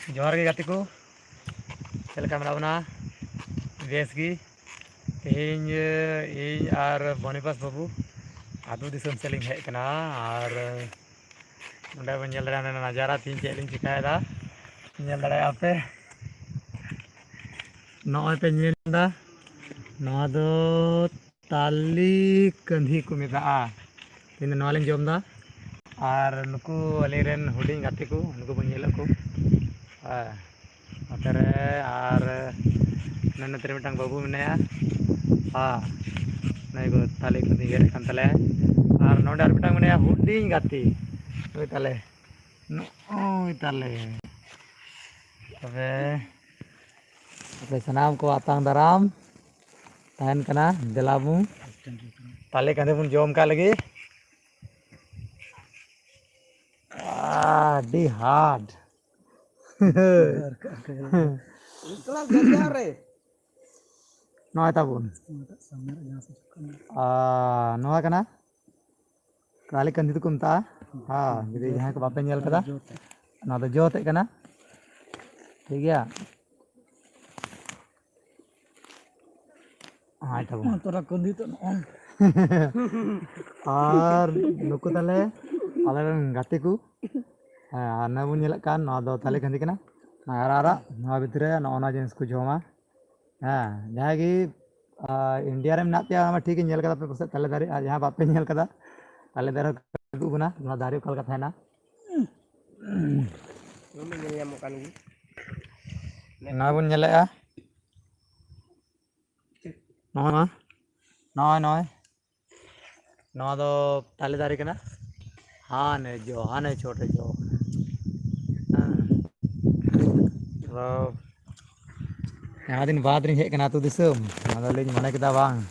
जोहार गे गाते को चलका मेरा बना बेस गी तेज इन और बनीपास बाबू आदू दिसम से लिंग हेज कना और नोडे बन नेल दड़ा नजारा तीन चेक लिंग चिकायदा नेल दड़ा पे नॉय पे नेलदा नवा दो ताली कंधी को मेदा तीन नवा लिंग जमदा और नुकु अलीरेन हुडिंग गाते को नुकु बन नेल को नोतरे और नन्नतरे मिटang बाबू मेनाया नई को ताले कंधी गेरे कान तले और नोडे और मिटang मेनाया हुडिंग गाती ओय ताले ओय ताले तबे अपने सनाम को आतांग दाराम तहन कना दिलाबू ताले कंधे बुन जोम का लगी डी हार्ड नॉय ताबुन नॉय कना ताले कंधे तो कुमता जुदी जहां को बापे नेल कदा ना तो जोते कना ठीक गया हाँ ताबुन तोरा कंधी तो और नुकु ताले आलेरन गाते को और ना बुन नेलक कान ना दो ताले कंधी कना आरा ना भितरे ना जिनिस को जोमा जहाँ की इंडिया रे मेना पे ठीक नेल कदा पे पसे ताले दारे और जहाँ बापे नेल कदा ताले दारे को बना ना दारे कल कथा है ना ना बुन नेलेआ नॉय नॉय नॉय नॉ दो ताले दारे कना हाने छोटे जो यहाँ दिन बाद रे हेज कना तो दिसम ना ले मने केदा बांग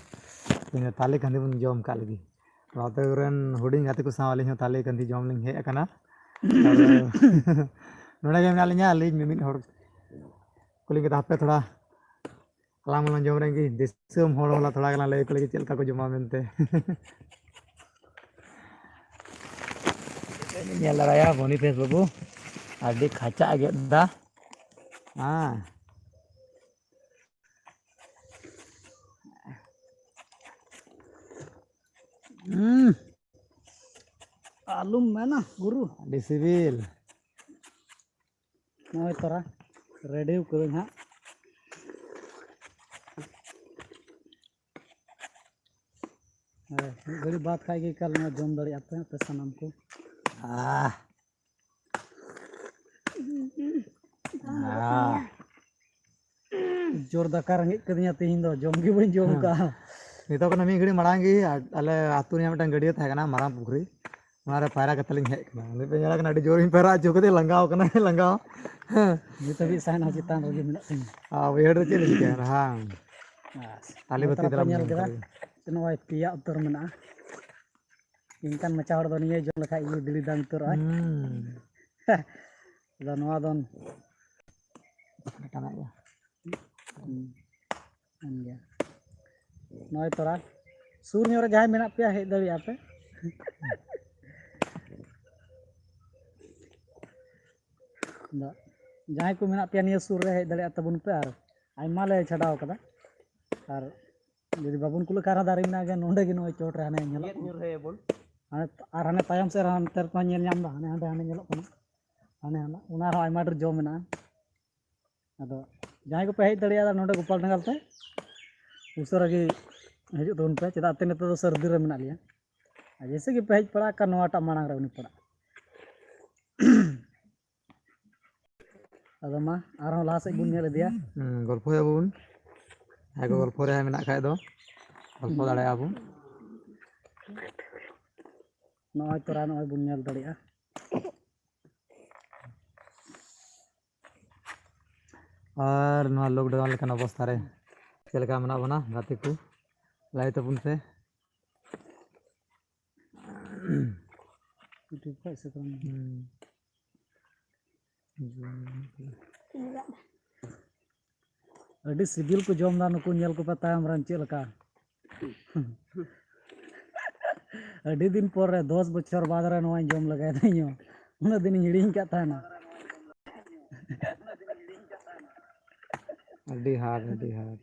इन ताले कंधी बुन जोम का लगी राते रेन हुडिंग गाते को साव लिंग ताले कंधी जोम लिंग हेज कना नोडे गे मेना लिंगा ले मिमिट हर कुली के हापे थोड़ा अलांग मन जोम रेंगी दिसम हर वाला थोड़ा गना ले कुली के चलका को जमा मेनते नेल दराया बनीफेस बाबू आदि खाचा गेदा आलू में ना गुरु आदि सिविल नॉय तोरा रेडी कर हाँ घड़ी बात खाई के कल मैं जम दड़ी आते हैं पैसा नाम को जोर दाका रंगे कदिया तीन दो जम की बन जम का नितो कना मी घड़ी मांगी अले आतु ने मिटन गड़िया था माराम पुखरी मारे पायरा कतलिंग हेज कना ले पे नेला कना अडी जोर पैरा चुकते लंगाव कना लंगाव नितो भी साइन चितान रगे मेना सिंह वेड़ चे लिखे हां ताली बत्ती दला पेल कदा नॉय पिया उतर मेना इनकान मचा हड़ दो निये जो लखा ये दिली दाम उतर दा नवा दोन टाना या गया नॉय तोरा सूर रे जहां मेना पे हेज दड़ी आपे जहां को मेना पे निये सूर रे हेज दड़ी तबुन पे और आयमा ले छडाव कदा और यदि बाबुन कुल कारा दारी मेना गे नोंडे गे नोय चोट रे हाने नेल न्यूर हे बोल और हाने तायम से हान तर को नेल नाम दा हाने नेल कना हाने हाना उना रो आयमा डर जो मेना अदो जहां को पे हेज दड़िया नोंडे गोपाल डंगल पे उसरा गे हजू तो पे चेदा ते नेतो सर्दी रे मेना लिया जैसे कि पे हेज पड़ा का नोटा मांग रे उनी पड़ा अदो मा आरो लाहा से बुन नेल दिया गल्प याबुन आगो गल्प रे मेना खाय दो गल्प दाड़े आबुन नॉय तोरा नॉय बुन नेल दड़िया और ना लॉकडाउन लेकिन अवस्था रे चलका मना बना गाते को लाई तबुन से अड़ी सिबिल को जम दा नुकु नेल को पता हमरन चलका अड़ी दिन पर 10 बछर बाद रे नोय जम लगाय दइयो उना दिन हिड़िंग का था ना Adi hard, adi hard.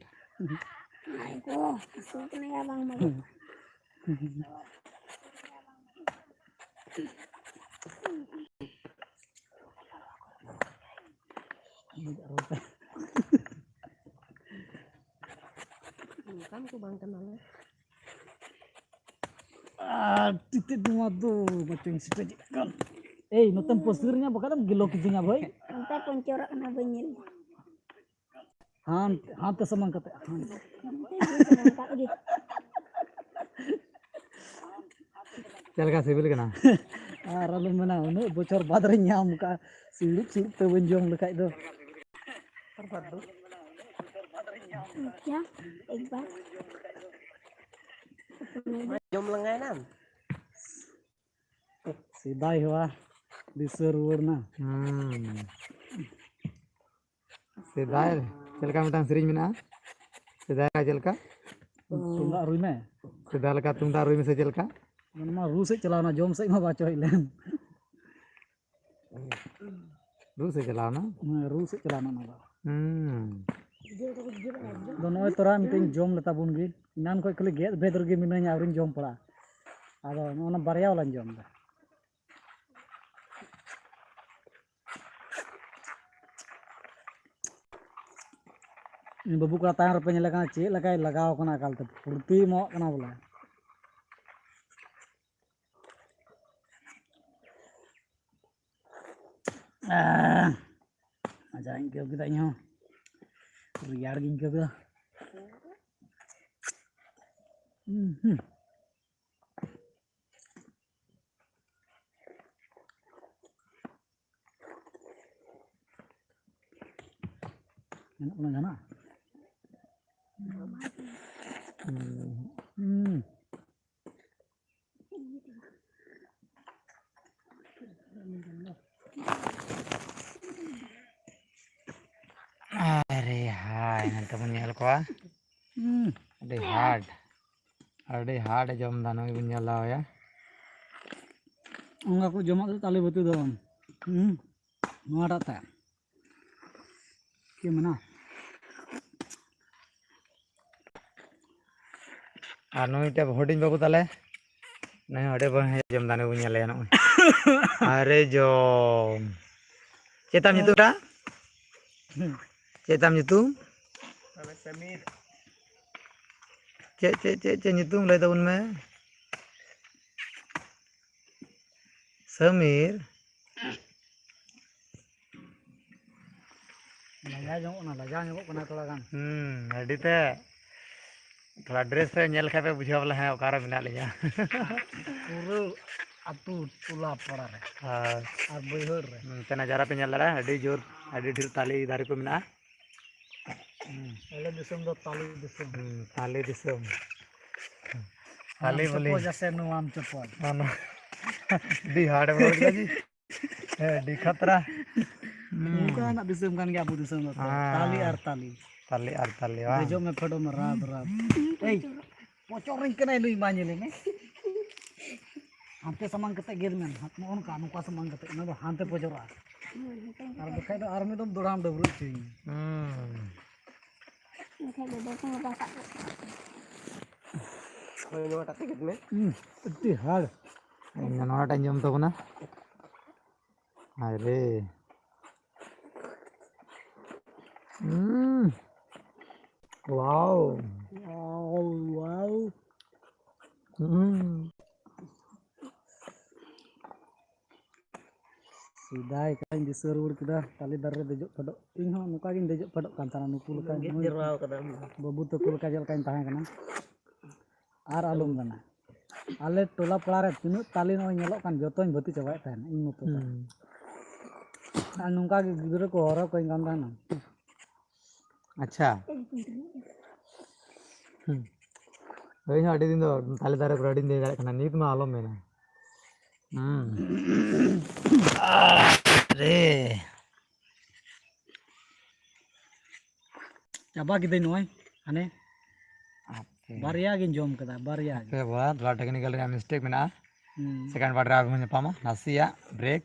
Aduh, masuk kena ya bang mau. Bukan ku bang kenal. Titik dua tuh macam sepeda kan. Nonton posturnya bukan gelo kitunya boy. Entah pencorak kena benyil. Han tuh semang kata. चल का civil का ना Lalu mana unu bocor baterainya muka silup tuh benjong lekat itu. Ya, Iqbal. Jom lengai nam. Sidai wah di server na. सेदार चल का मिटांग series में ना सेदार का चल का Tunggak rui me. सेदार का तुम दारू में से चल का Mana mah rusik celana jom sik mah baca ilen. रू से चलाओ ना Rusik celana na. हम्म Dono tora miting jom leta bun gi. Inan koi kali get bedur gi minanya aurin jom pala. Ado ona barya ulan jom da. Ini babu kata yang rupanya lakukan cik lakai lagau kena kal tu purti mau kena bola. Aja ingkau kita nyo. Riar ingkau kita. Enak mana jana? अरे हाय नंतर पण याल को अरे hard जम दानो बन जाला या Enggak aku jomak tu tali betul dalam. Mau ada tak? Gimana? आनो इटा होडिंग बाबू ताले नहीं हडे बन जम दानो बन जाला या अरे जो चेताम नितुम रा चेताम नितुम Samir. चे नितुम ले तो उनमें Sameer Lajang nyamuk kena tolak kan. अडी ते थोड़ा ड्रेस पे नेल खापे बुझा वाला है ओकारा मिना लिया Puru atu tula pora re. Ar boyhor re. ते नजारा पे नेल रहा अडी जोर अडी ढेर ताली दारे को मिना Ele disum do tali disum. ताली दिसम ताली बोली Cepo jase nuam cepo. मानो दी हार्ड बोल जी दी खतरा Muka anak disum kan gak abu disum do. Tali ar tali. ताली आर ताली वाह Bejo me pedo merab rab. Pocoring kena lu imanya le me. Hante samang ketek gel men. Hat mohon ka anu ka samang ketek na do hante pocora. Ar bekai do army dom doram do bru cuy. Kayak bebek sama pasak. Kau ni mata tiket me. Itu hard. Engine वाला time जम तो ना अरे wow Wow. Sidai kan di server kita tali darre dejok pedok. Inho muka gin dejok pedok kan tanah nukul kan. Jerau kata. Babu tukul kajal kan tahan kana. Ar alum kana. Ale tola pelare tinu tali no nyelok kan jotoin boti coba tan. Ingo tuh. Nungka gidure ko ora ko ingam tan. अच्छा वही ना अड़ी दिन तो ताले तारे को अड़ी दे जाए खाना नीत में आलम में ना अरे Coba kita noy ane barya gin jom kada barya. Okay बोला थोड़ा टेक्निकल मिस्टेक में ना सेकंड पार्ट में पामा नसिया ब्रेक